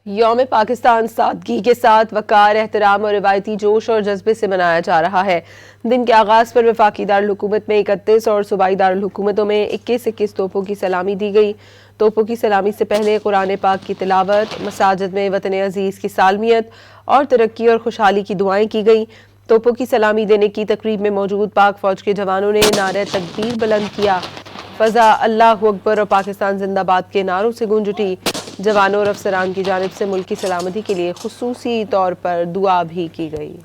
یوم پاکستان سادگی کے ساتھ وقار، احترام اور روایتی جوش اور جذبے سے منایا جا رہا ہے۔ دن کے آغاز پر وفاقی دارالحکومت میں 31 اور صوبائی دارالحکومتوں میں 21 توپوں کی سلامی دی گئی۔ توپوں کی سلامی سے پہلے قرآن پاک کی تلاوت، مساجد میں وطن عزیز کی سالمیت اور ترقی اور خوشحالی کی دعائیں کی گئیں۔ توپوں کی سلامی دینے کی تقریب میں موجود پاک فوج کے جوانوں نے نعرہ تکبیر بلند کیا۔ فضا، اللہ اکبر اور پاکستان زندہ باد کے نعروں سے گونج اٹھی۔ جوانوں اور افسران کی جانب سے ملک کی سلامتی کے لیے خصوصی طور پر دعا بھی کی گئی۔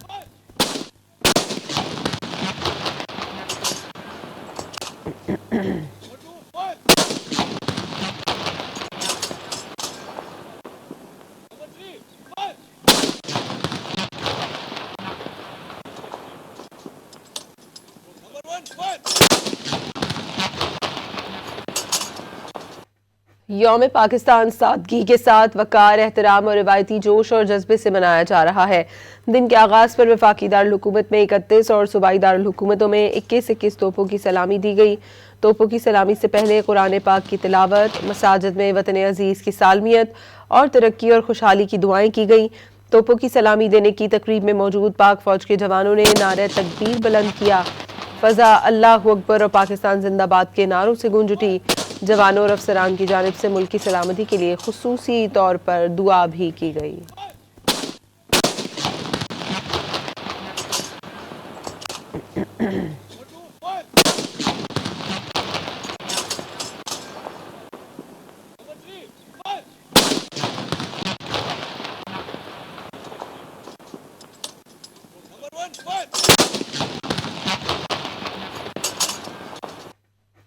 یوم پاکستان سادگی کے ساتھ وقار، احترام اور روایتی جوش اور جذبے سے منایا جا رہا ہے۔ دن کے آغاز پر وفاقی دارالحکومت میں 31 اور صوبائی دارالحکومتوں میں 21 توپوں کی سلامی دی گئی۔ توپوں کی سلامی سے پہلے قرآن پاک کی تلاوت، مساجد میں وطن عزیز کی سالمیت اور ترقی اور خوشحالی کی دعائیں کی گئیں۔ توپوں کی سلامی دینے کی تقریب میں موجود پاک فوج کے جوانوں نے نعرہ تکبیر بلند کیا۔ فضا، اللہ اکبر اور پاکستان زندہ باد کے نعروں سے گونج اٹھی۔ جوانوں اور افسران کی جانب سے ملک کی سلامتی کے لیے خصوصی طور پر دعا بھی کی گئی۔